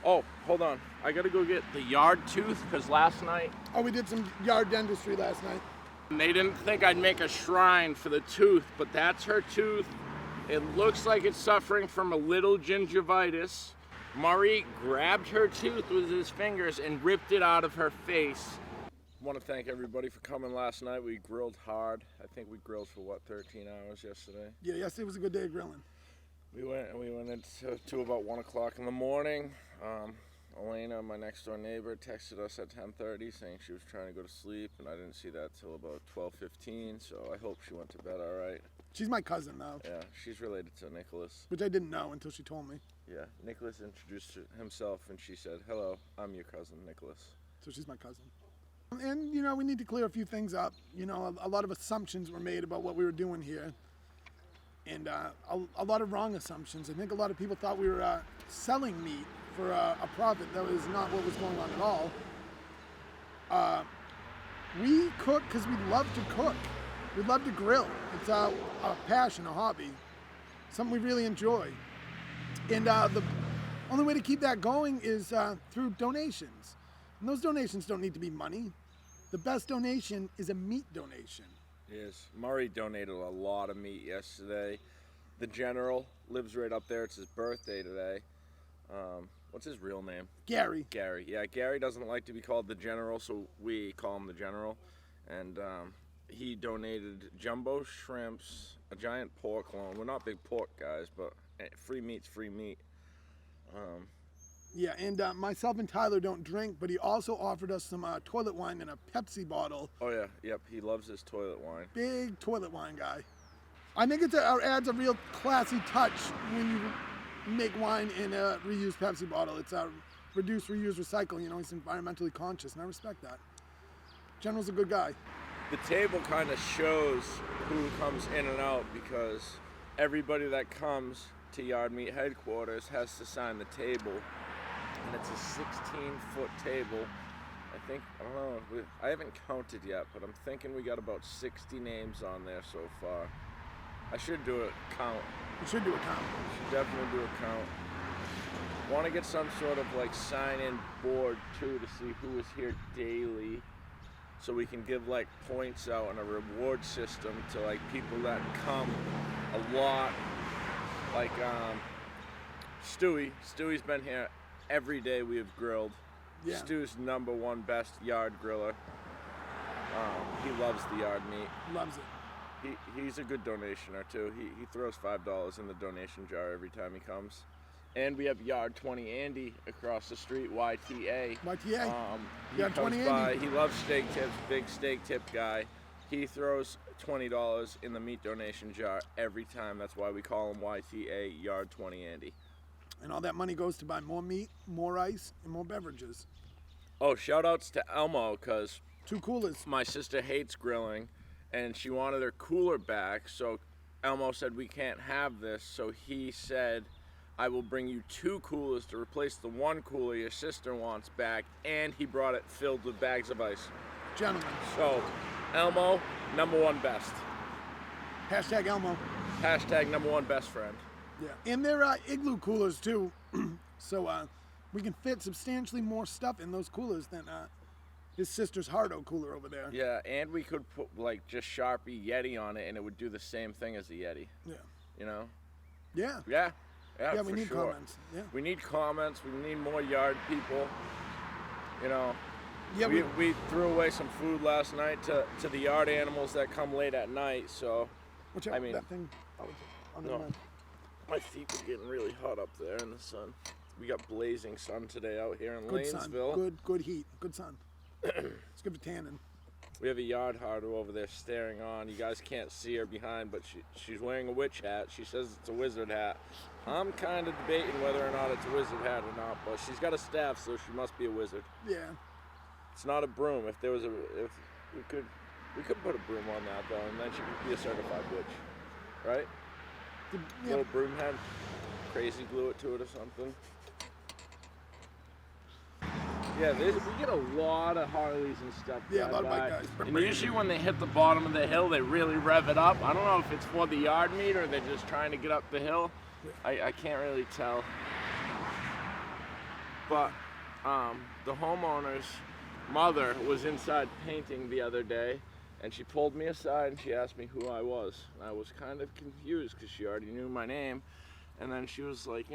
Oh, hold on. I gotta go get the yard tooth, because last night, Oh, we did some yard dentistry last night. they didn't think I'd make a shrine for the tooth, but that's her tooth. It looks like it's suffering from a little gingivitis. Murray grabbed her tooth with his fingers and ripped it out of her face. I want to thank everybody for coming last night. We grilled hard. I think we grilled for, what, 13 hours yesterday? Yeah, yesterday was a good day of grilling. We went into about 1 o'clock in the morning. Elena, my next door neighbor, texted us at 10:30 saying she was trying to go to sleep, and I didn't see that till about 12:15, so I hope she went to bed all right. She's my cousin now. Yeah, she's related to Nicholas. Which I didn't know until she told me. Yeah, Nicholas introduced himself, and she said, "Hello, I'm your cousin, Nicholas." So she's my cousin. And, we need to clear a few things up. A lot of assumptions were made about what we were doing here. And a lot of wrong assumptions. I think a lot of people thought we were selling meat for a profit. That was not what was going on at all. We cook because we love to cook. We love to grill. It's a passion, a hobby, something we really enjoy. And the only way to keep that going is through donations. And those donations don't need to be money. The best donation is a meat donation. Yes, Murray donated a lot of meat yesterday. The General lives right up there. It's his birthday today. What's his real name? Gary. Gary. Yeah, Gary doesn't like to be called the General, so we call him the General. And he donated jumbo shrimps, a giant pork loin. We're not big pork guys, but free meat's free meat. Yeah, and myself and Tyler don't drink, but he also offered us some toilet wine in a Pepsi bottle. Oh yeah, yep, he loves his toilet wine. Big toilet wine guy. I think it adds a real classy touch when you make wine in a reused Pepsi bottle. It's a reduce, reuse, recycle. He's environmentally conscious, and I respect that. General's a good guy. The table kind of shows who comes in and out, because everybody that comes to Yard Meat headquarters has to sign the table. And it's a 16-foot table. I don't know, I haven't counted yet, but I'm thinking we got about 60 names on there so far. I should do a count. You should do a count. Should definitely do a count. Want to get some sort of sign-in board too to see who is here daily, so we can give points out and a reward system to people that come a lot. Stewie's been here every day we have grilled. Yeah. Stu's #1 best yard griller. He loves the yard meat. Loves it. He's a good donationer too. He throws $5 in the donation jar every time he comes. And we have Yard 20 Andy across the street, YTA. YTA. Yard 20 Andy. He loves steak tips, big steak tip guy. He throws $20 in the meat donation jar every time. That's why we call him YTA, Yard 20 Andy. And all that money goes to buy more meat, more ice, and more beverages. Oh, shout outs to Elmo, because 2 coolers. My sister hates grilling, and she wanted her cooler back, so Elmo said we can't have this, so he said, I will bring you 2 coolers to replace the 1 cooler your sister wants back, and he brought it filled with bags of ice. Gentlemen. So, Elmo, #1 best. Hashtag Elmo. Hashtag #1 best friend. Yeah, and they're igloo coolers too, so we can fit substantially more stuff in those coolers than his sister's Hardo cooler over there. Yeah, and we could put just Sharpie Yeti on it, and it would do the same thing as the Yeti. Yeah. Yeah. Yeah, Yeah, we need sure. comments. Yeah. We need comments. We need more yard people. Yeah, we threw away some food last night to the yard animals that come late at night. So, Watch out, that thing. No. My feet were getting really hot up there in the sun. We got blazing sun today out here in Good Lanesville. Sun. Good heat. Good sun. It's good for tanning. We have a yard harder over there staring on. You guys can't see her behind, but she's wearing a witch hat. She says it's a wizard hat. I'm kind of debating whether or not it's a wizard hat or not, but she's got a staff, so she must be a wizard. Yeah. It's not a broom. If we could put a broom on that though, and then she could be a certified witch, right? Little broom head, crazy glue it to it or something. Yeah, we get a lot of Harleys and stuff. Yeah, a lot of bike guys. And usually when they hit the bottom of the hill, they really rev it up. I don't know if it's for the yard meet or they're just trying to get up the hill. I can't really tell. But the homeowner's mother was inside painting the other day, and she pulled me aside and she asked me who I was. And I was kind of confused because she already knew my name. And then she was like,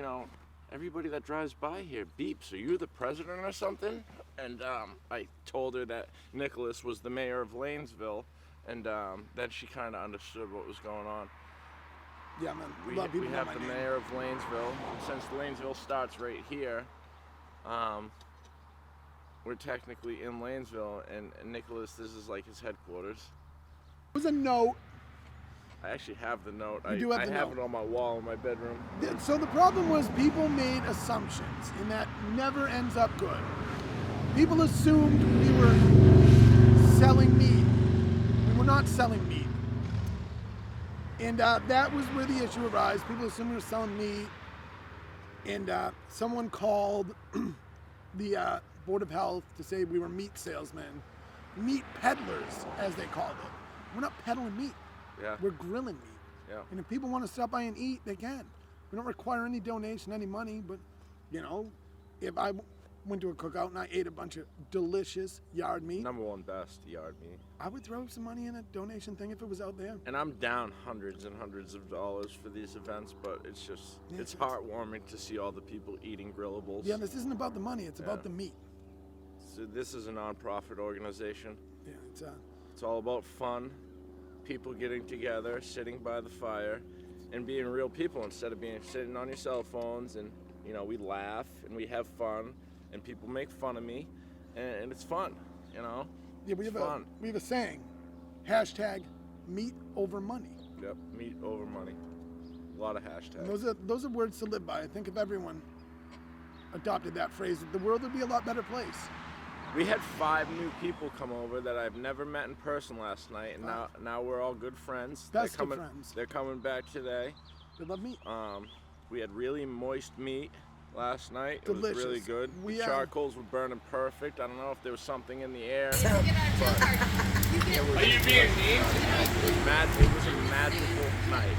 everybody that drives by here beeps. Are you the president or something? And I told her that Nicholas was the mayor of Lanesville, and then she kind of understood what was going on. Yeah, man. We have the mayor of Lanesville. Since Lanesville starts right here, we're technically in Lanesville, and Nicholas, this is like his headquarters. There was a note. I actually have the note. You do have the I have note. it on my wall in my bedroom. So the problem was people made assumptions, and that never ends up good. People assumed we were selling meat. We were not selling meat. And that was where the issue arose. People assumed we were selling meat. And someone called the Board of Health to say we were meat salesmen. Meat peddlers, as they called it. We're not peddling meat. Yeah. We're grilling meat. Yeah. And if people want to stop by and eat, they can. We don't require any donation, any money, but, if I went to a cookout and I ate a bunch of delicious yard meat, #1 best yard meat. I would throw some money in a donation thing if it was out there. And I'm down hundreds and hundreds of dollars for these events, but it's just, it's heartwarming to see all the people eating grillables. Yeah, this isn't about the money, it's about the meat. So this is a non-profit organization. Yeah, It's all about fun, people getting together, sitting by the fire, and being real people instead of sitting on your cell phones. And we laugh and we have fun, and people make fun of me, and it's fun. Yeah, we It's have fun. we have a saying, hashtag meat over money. Yep, meat over money. A lot of hashtags. And those are words to live by. I think if everyone adopted that phrase, the world would be a lot better place. We had 5 new people come over that I've never met in person last night, and now we're all good friends. Best of friends. They're coming back today. They love meat. We had really moist meat last night. Delicious. It was really good. The charcoals were burning perfect. I don't know if there was something in the air. Are you being mean? It was a magical night.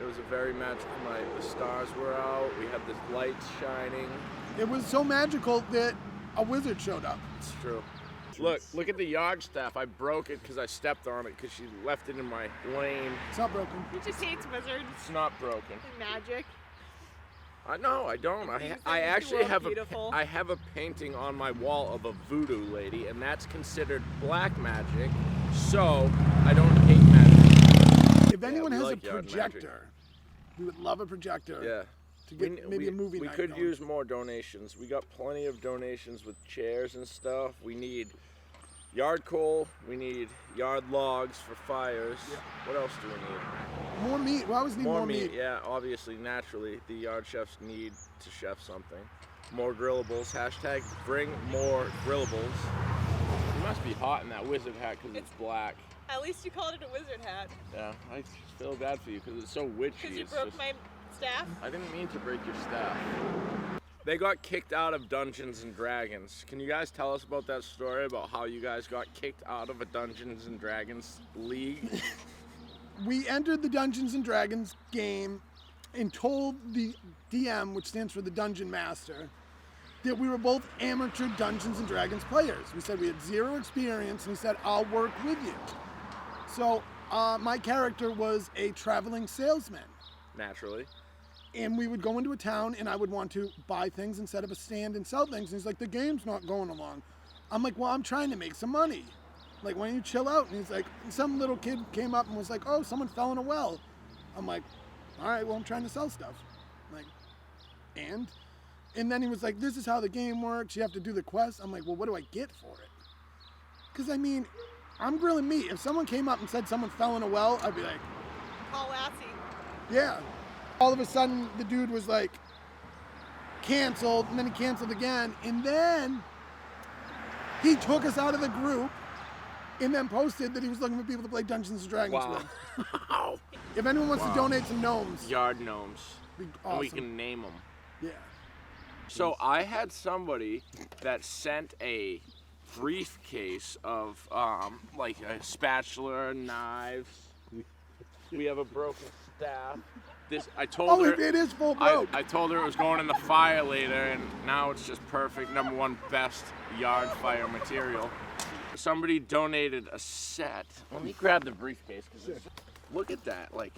It was a very magical night. The stars were out. We had the lights shining. It was so magical that a wizard showed up. It's true. Look at the yard staff. I broke it because I stepped on it because she left it in my lane. It's not broken. He just hates wizards It's not broken. and magic. No, I don't. I actually have a painting on my wall of a voodoo lady, and that's considered black magic. So I don't hate magic. If anyone has like a yard projector, we would love a projector. Yeah. To get maybe a movie We night could going. use more donations. We got plenty of donations with chairs and stuff. We need yard coal. We need yard logs for fires. Yeah. What else do we need? More meat. We always need more meat. Yeah, obviously, naturally, the yard chefs need to chef something. More grillables. Hashtag bring more grillables. You must be hot in that wizard hat because it's black. At least you called it a wizard hat. Yeah, I feel bad for you because it's so witchy. Because you It's broke just- my staff. I didn't mean to break your staff. They got kicked out of Dungeons and Dragons. Can you guys tell us about that story about how you guys got kicked out of a Dungeons and Dragons league? We entered the Dungeons and Dragons game and told the DM, which stands for the Dungeon Master, that we were both amateur Dungeons and Dragons players. We said we had 0 experience, and he said, I'll work with you. So my character was a traveling salesman. Naturally. And we would go into a town, and I would want to buy things and set up a stand and sell things. And he's like, the game's not going along. I'm like, well, I'm trying to make some money. Like, why don't you chill out? And he's like, some little kid came up and was like, oh, someone fell in a well. I'm like, all right, well, I'm trying to sell stuff. I'm like, and then he was like, this is how the game works. You have to do the quest. I'm like, well, what do I get for it? Because, I mean, I'm grilling meat. If someone came up and said someone fell in a well, I'd be like, Call Lassie. yeah. All of a sudden, the dude was like, canceled, and then he canceled again, and then he took us out of the group and then posted that he was looking for people to play Dungeons and Dragons with. Wow. If anyone wants to donate some gnomes, Yard gnomes. it'd be And awesome. we can name them. Yeah. So I had somebody that sent a briefcase of like a spatula, knives. We have a broken staff. I told Oh, her it is full broke. I told her it was going in the fire later, and now it's just perfect. #1 best yard fire material. Somebody donated a set. Let me grab the briefcase because look at that. Like,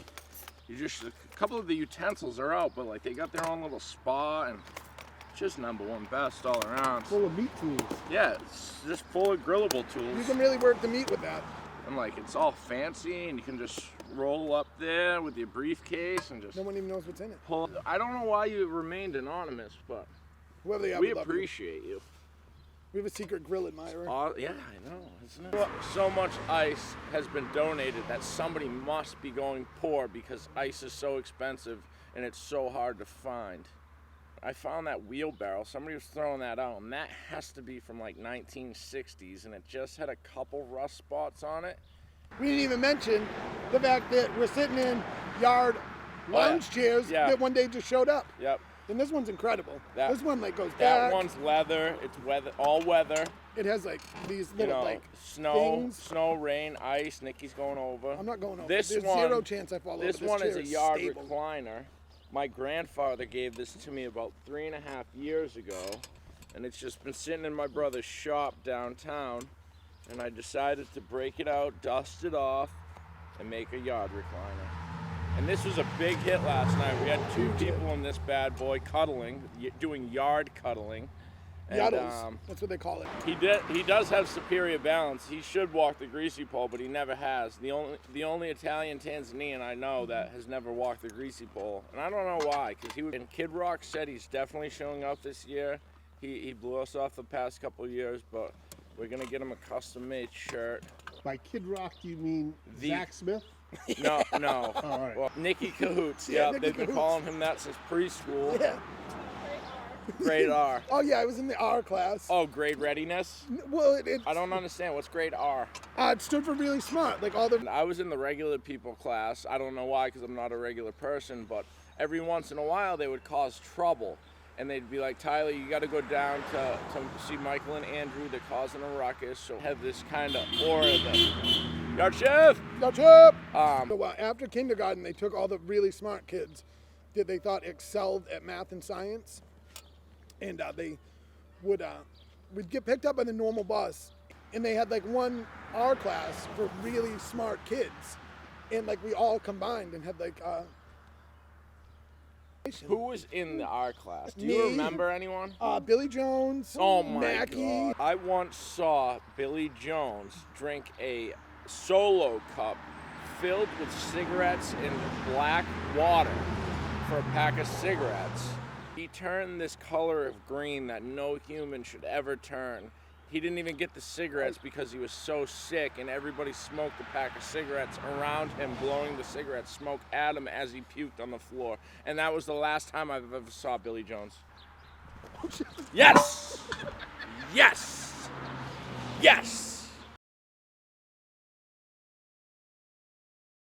a couple of the utensils are out, but like they got their own little spa and just #1 best all around. Full of meat tools. Yeah, it's just full of grillable tools. You can really work the meat with that. And like it's all fancy, and you can just roll up there with your briefcase and just No one even knows what's in it. pull. I don't know why you remained anonymous, but Whoever they are, we love you. appreciate you. We have a secret grill admirer. Yeah, I know, isn't it? So much ice has been donated that somebody must be going poor because ice is so expensive and it's so hard to find. I found that wheelbarrow. Somebody was throwing that out, and that has to be from like 1960s, and it just had a couple rust spots on it. We didn't even mention the fact that we're sitting in yard lounge chairs that one day just showed up. Yep. And this one's incredible. That- This one like goes That back. one's leather. It's all weather. It has like these You little know, like snow, things. rain, ice. Nikki's going over. I'm not going over. This There's one, zero chance I fall over. This one is chair a yard stable. recliner. My grandfather gave this to me about 3.5 years ago, and it's just been sitting in my brother's shop downtown, and I decided to break it out, dust it off, and make a yard recliner. And this was a big hit last night. We had 2 people in this bad boy cuddling, doing yard cuddling. And, Yuddles. That's what they call it. He does have superior balance. He should walk the greasy pole, but he never has. The only Italian Tanzanian I know that has never walked the greasy pole, and I don't know why. Because and Kid Rock said he's definitely showing up this year. He blew us off the past couple of years, but we're gonna get him a custom-made shirt. By Kid Rock, do you mean The- Zach Smith? No. All right. Well, Nicky Cahoots. Yeah, Yeah, Nicky they've been Cahoots. calling him that since preschool. Yeah. Grade R. Oh yeah, I was in the R class. Oh, grade readiness? Well, I don't understand. What's grade R? it stood for really smart. Like all the. I was in the regular people class. I don't know why, because I'm not a regular person, but every once in a while they would cause trouble. And they'd be like, Tyler, you got to go down to see Michael and Andrew. They're causing a ruckus. So have this kind of aura that, Yard Chef! So, after kindergarten, they took all the really smart kids that they thought excelled at math and science, and they would get picked up by the normal bus, and they had like one R class for really smart kids, and like we all combined and had like. Who was in the R class? Do Me. you remember anyone? Billy Jones. Oh my Mackie. God. I once saw Billy Jones drink a Solo cup filled with cigarettes in black water for a pack of cigarettes. He turned this color of green that no human should ever turn. He didn't even get the cigarettes because he was so sick, and everybody smoked a pack of cigarettes around him, blowing the cigarette smoke at him as he puked on the floor. And that was the last time I've ever saw Billy Jones. Yes! Yes! Yes!